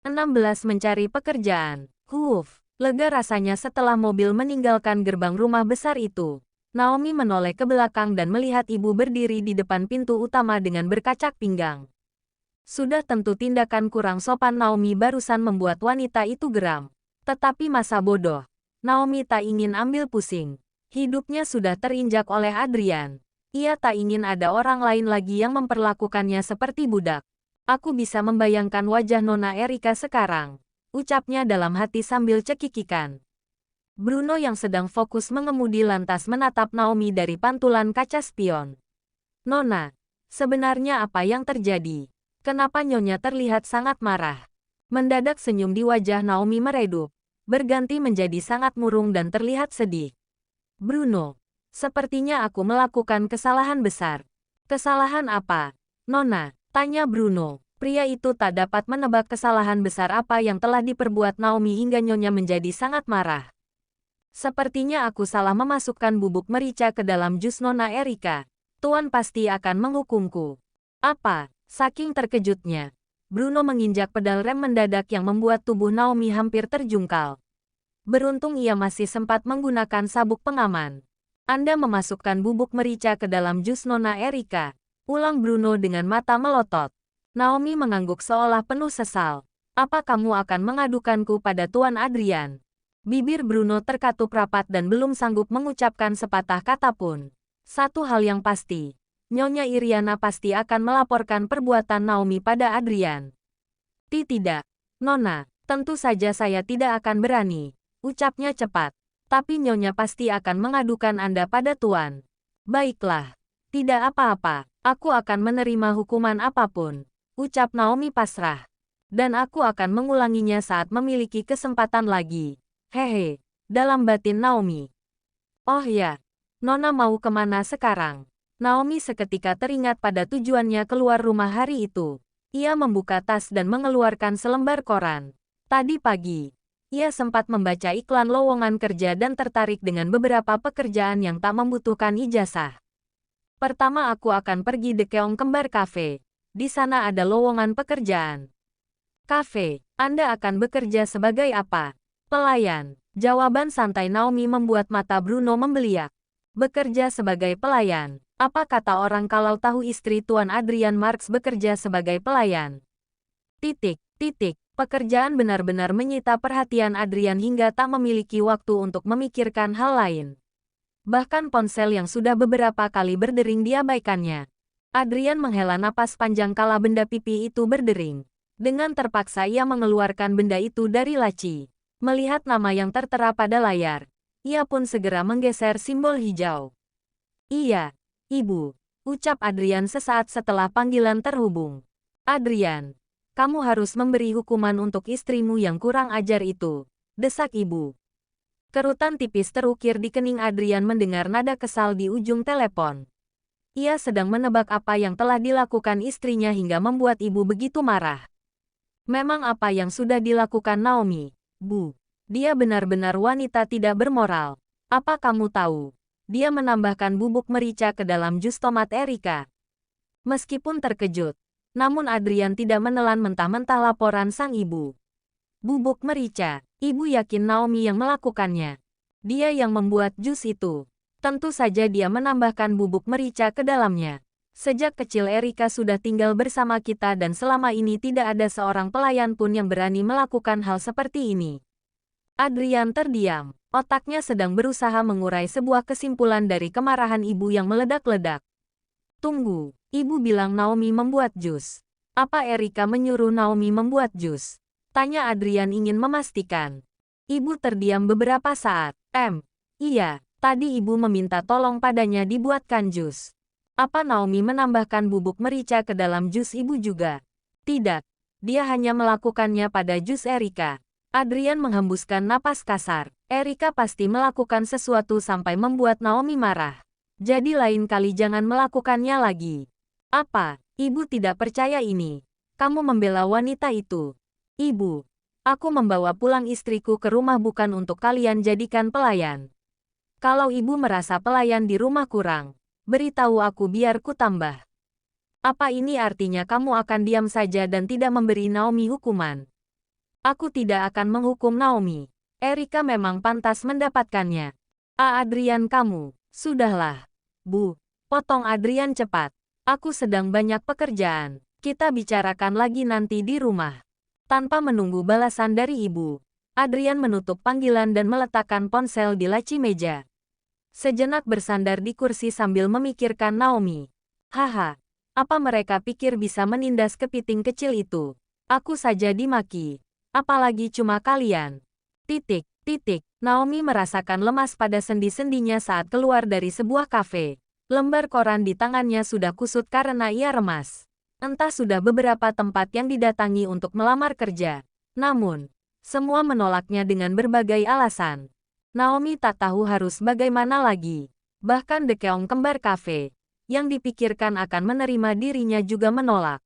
16 mencari pekerjaan. Lega rasanya setelah mobil meninggalkan gerbang rumah besar itu. Naomi menoleh ke belakang dan melihat ibu berdiri di depan pintu utama dengan berkacak pinggang. Sudah tentu tindakan kurang sopan Naomi barusan membuat wanita itu geram. Tetapi masa bodoh. Naomi tak ingin ambil pusing. Hidupnya sudah terinjak oleh Adrian. Ia tak ingin ada orang lain lagi yang memperlakukannya seperti budak. Aku bisa membayangkan wajah Nona Erika sekarang, ucapnya dalam hati sambil cekikikan. Bruno yang sedang fokus mengemudi lantas menatap Naomi dari pantulan kaca spion. Nona, sebenarnya apa yang terjadi? Kenapa Nyonya terlihat sangat marah? Mendadak senyum di wajah Naomi meredup, berganti menjadi sangat murung dan terlihat sedih. Bruno, sepertinya aku melakukan kesalahan besar. Kesalahan apa, Nona? Tanya Bruno. Pria itu tak dapat menebak kesalahan besar apa yang telah diperbuat Naomi hingga Nyonya menjadi sangat marah. Sepertinya aku salah memasukkan bubuk merica ke dalam jus Nona Erika. Tuan pasti akan menghukumku. Apa? Saking terkejutnya, Bruno menginjak pedal rem mendadak yang membuat tubuh Naomi hampir terjungkal. Beruntung ia masih sempat menggunakan sabuk pengaman. Anda memasukkan bubuk merica ke dalam jus Nona Erika, ulang Bruno dengan mata melotot. Naomi mengangguk seolah penuh sesal. Apa kamu akan mengadukanku pada Tuan Adrian? Bibir Bruno terkatup rapat dan belum sanggup mengucapkan sepatah kata pun. Satu hal yang pasti, Nyonya Iriana pasti akan melaporkan perbuatan Naomi pada Adrian. Tidak, Nona, tentu saja saya tidak akan berani. Ucapnya cepat. Tapi Nyonya pasti akan mengadukan Anda pada Tuan. Baiklah. Tidak apa-apa. Aku akan menerima hukuman apapun. Ucap Naomi pasrah. Dan aku akan mengulanginya saat memiliki kesempatan lagi. Hehe. Dalam batin Naomi. Oh ya. Nona mau kemana sekarang? Naomi seketika teringat pada tujuannya keluar rumah hari itu. Ia membuka tas dan mengeluarkan selembar koran. Tadi pagi. Ia sempat membaca iklan lowongan kerja dan tertarik dengan beberapa pekerjaan yang tak membutuhkan ijazah. Pertama aku akan pergi The Keong Kembar Cafe. Di sana ada lowongan pekerjaan. Cafe, Anda akan bekerja sebagai apa? Pelayan. Jawaban santai Naomi membuat mata Bruno membeliak. Bekerja sebagai pelayan. Apa kata orang kalau tahu istri Tuan Adrian Marks bekerja sebagai pelayan? Pekerjaan benar-benar menyita perhatian Adrian hingga tak memiliki waktu untuk memikirkan hal lain. Bahkan ponsel yang sudah beberapa kali berdering diabaikannya. Adrian menghela napas panjang kala benda pipi itu berdering. Dengan terpaksa ia mengeluarkan benda itu dari laci. Melihat nama yang tertera pada layar, ia pun segera menggeser simbol hijau. Iya, Ibu, ucap Adrian sesaat setelah panggilan terhubung. Adrian. Kamu harus memberi hukuman untuk istrimu yang kurang ajar itu, desak ibu. Kerutan tipis terukir di kening Adrian mendengar nada kesal di ujung telepon. Ia sedang menebak apa yang telah dilakukan istrinya hingga membuat ibu begitu marah. Memang apa yang sudah dilakukan Naomi, Bu? Dia benar-benar wanita tidak bermoral. Apa kamu tahu? Dia menambahkan bubuk merica ke dalam jus tomat Erika. Meskipun terkejut, namun Adrian tidak menelan mentah-mentah laporan sang ibu. Bubuk merica, ibu yakin Naomi yang melakukannya. Dia yang membuat jus itu. Tentu saja dia menambahkan bubuk merica ke dalamnya. Sejak kecil Erika sudah tinggal bersama kita dan selama ini tidak ada seorang pelayan pun yang berani melakukan hal seperti ini. Adrian terdiam. Otaknya sedang berusaha mengurai sebuah kesimpulan dari kemarahan ibu yang meledak-ledak. Tunggu. Ibu bilang Naomi membuat jus. Apa Erika menyuruh Naomi membuat jus? Tanya Adrian ingin memastikan. Ibu terdiam beberapa saat. Iya, tadi ibu meminta tolong padanya dibuatkan jus. Apa Naomi menambahkan bubuk merica ke dalam jus ibu juga? Tidak, dia hanya melakukannya pada jus Erika. Adrian menghembuskan napas kasar. Erika pasti melakukan sesuatu sampai membuat Naomi marah. Jadi lain kali jangan melakukannya lagi. Apa? Ibu tidak percaya ini. Kamu membela wanita itu. Ibu, aku membawa pulang istriku ke rumah bukan untuk kalian jadikan pelayan. Kalau ibu merasa pelayan di rumah kurang, beritahu aku biar ku tambah. Apa ini artinya kamu akan diam saja dan tidak memberi Naomi hukuman? Aku tidak akan menghukum Naomi. Erika memang pantas mendapatkannya. Adrian kamu. Sudahlah. Bu. Potong Adrian cepat. Aku sedang banyak pekerjaan. Kita bicarakan lagi nanti di rumah. Tanpa menunggu balasan dari ibu, Adrian menutup panggilan dan meletakkan ponsel di laci meja. Sejenak bersandar di kursi sambil memikirkan Naomi. Haha. Apa mereka pikir bisa menindas kepiting kecil itu? Aku saja dimaki. Apalagi cuma kalian. Titik, titik. Naomi merasakan lemas pada sendi-sendinya saat keluar dari sebuah kafe. Lembar koran di tangannya sudah kusut karena ia remas. Entah sudah beberapa tempat yang didatangi untuk melamar kerja. Namun, semua menolaknya dengan berbagai alasan. Naomi tak tahu harus bagaimana lagi. Bahkan The Keong Kembar Cafe, yang dipikirkan akan menerima dirinya juga menolak.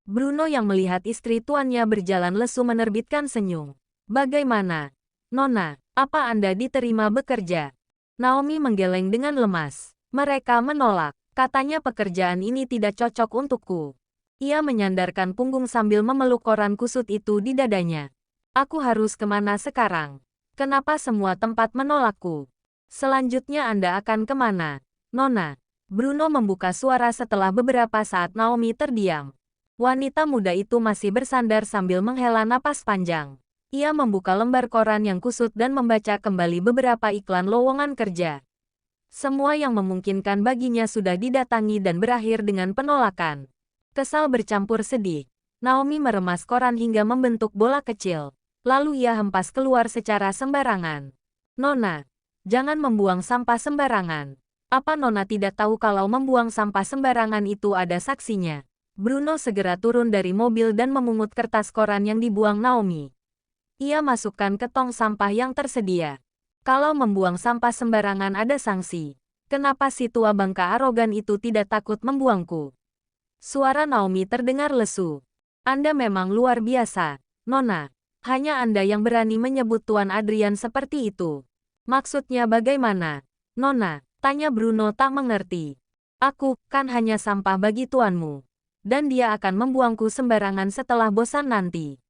Bruno yang melihat istri tuannya berjalan lesu menerbitkan senyum. Bagaimana? Nona, apa Anda diterima bekerja? Naomi menggeleng dengan lemas. Mereka menolak. Katanya pekerjaan ini tidak cocok untukku. Ia menyandarkan punggung sambil memeluk koran kusut itu di dadanya. Aku harus kemana sekarang? Kenapa semua tempat menolakku? Selanjutnya Anda akan kemana? Nona. Bruno membuka suara setelah beberapa saat Naomi terdiam. Wanita muda itu masih bersandar sambil menghela napas panjang. Ia membuka lembar koran yang kusut dan membaca kembali beberapa iklan lowongan kerja. Semua yang memungkinkan baginya sudah didatangi dan berakhir dengan penolakan. Kesal bercampur sedih, Naomi meremas koran hingga membentuk bola kecil. Lalu ia hempas keluar secara sembarangan. Nona, jangan membuang sampah sembarangan. Apa Nona tidak tahu kalau membuang sampah sembarangan itu ada saksinya? Bruno segera turun dari mobil dan memungut kertas koran yang dibuang Naomi. Ia masukkan ke tong sampah yang tersedia. Kalau membuang sampah sembarangan ada sanksi. Kenapa si tua bangka arogan itu tidak takut membuangku? Suara Naomi terdengar lesu. Anda memang luar biasa, Nona. Hanya Anda yang berani menyebut Tuan Adrian seperti itu. Maksudnya bagaimana? Nona, tanya Bruno tak mengerti. Aku kan hanya sampah bagi tuanmu. Dan dia akan membuangku sembarangan setelah bosan nanti.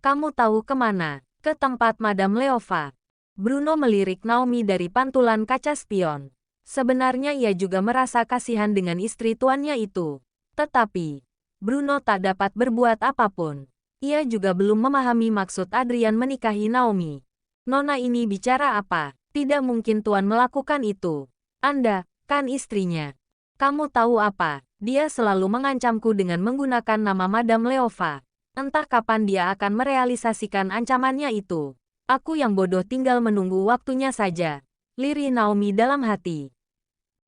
Kamu tahu kemana? Ke tempat Madame Leova. Bruno melirik Naomi dari pantulan kaca spion. Sebenarnya ia juga merasa kasihan dengan istri tuannya itu. Tetapi, Bruno tak dapat berbuat apapun. Ia juga belum memahami maksud Adrian menikahi Naomi. Nona ini bicara apa? Tidak mungkin Tuan melakukan itu. Anda, kan istrinya. Kamu tahu apa? Dia selalu mengancamku dengan menggunakan nama Madame Leova. Entah kapan dia akan merealisasikan ancamannya itu. Aku yang bodoh tinggal menunggu waktunya saja. Lirih Naomi dalam hati.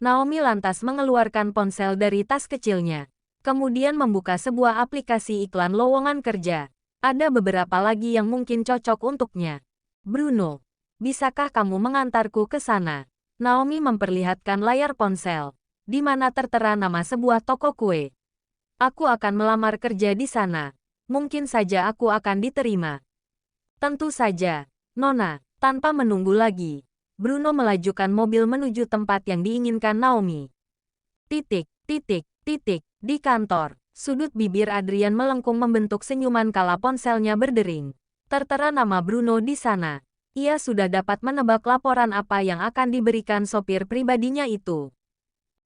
Naomi lantas mengeluarkan ponsel dari tas kecilnya. Kemudian membuka sebuah aplikasi iklan lowongan kerja. Ada beberapa lagi yang mungkin cocok untuknya. Bruno, bisakah kamu mengantarku ke sana? Naomi memperlihatkan layar ponsel, di mana tertera nama sebuah toko kue. Aku akan melamar kerja di sana. Mungkin saja aku akan diterima. Tentu saja, Nona. Tanpa menunggu lagi, Bruno melajukan mobil menuju tempat yang diinginkan Naomi. Titik, titik, titik. Di kantor, sudut bibir Adrian melengkung membentuk senyuman kala ponselnya berdering. Tertera nama Bruno di sana. Ia sudah dapat menebak laporan apa yang akan diberikan sopir pribadinya itu.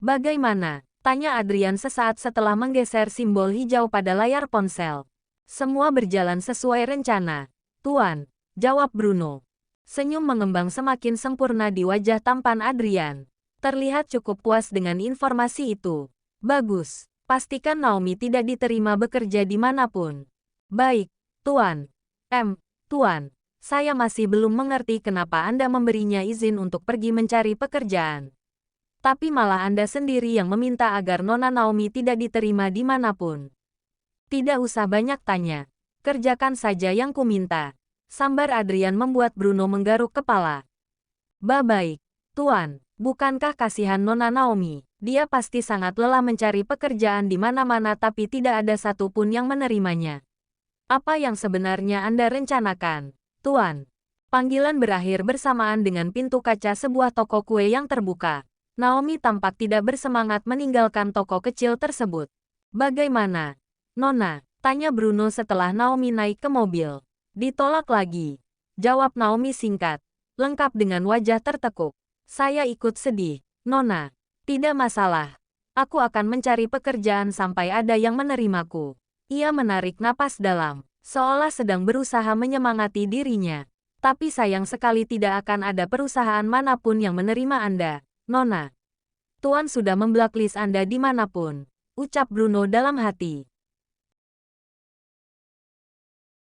Bagaimana? Tanya Adrian sesaat setelah menggeser simbol hijau pada layar ponsel. Semua berjalan sesuai rencana. Tuan, jawab Bruno. Senyum mengembang semakin sempurna di wajah tampan Adrian. Terlihat cukup puas dengan informasi itu. Bagus. Pastikan Naomi tidak diterima bekerja dimanapun. Baik, Tuan. Tuan, saya masih belum mengerti kenapa Anda memberinya izin untuk pergi mencari pekerjaan. Tapi malah Anda sendiri yang meminta agar Nona Naomi tidak diterima dimanapun. Tidak usah banyak tanya. Kerjakan saja yang kuminta. Sambar Adrian membuat Bruno menggaruk kepala. Baik, Tuan. Bukankah kasihan Nona Naomi? Dia pasti sangat lelah mencari pekerjaan di mana-mana tapi tidak ada satupun yang menerimanya. Apa yang sebenarnya Anda rencanakan, Tuan? Panggilan berakhir bersamaan dengan pintu kaca sebuah toko kue yang terbuka. Naomi tampak tidak bersemangat meninggalkan toko kecil tersebut. Bagaimana, Nona? Tanya Bruno setelah Naomi naik ke mobil. Ditolak lagi. Jawab Naomi singkat, lengkap dengan wajah tertekuk. Saya ikut sedih, Nona. Tidak masalah. Aku akan mencari pekerjaan sampai ada yang menerimaku. Ia menarik napas dalam, seolah sedang berusaha menyemangati dirinya. Tapi sayang sekali tidak akan ada perusahaan manapun yang menerima Anda, Nona. Tuan sudah memblacklist Anda dimanapun, ucap Bruno dalam hati.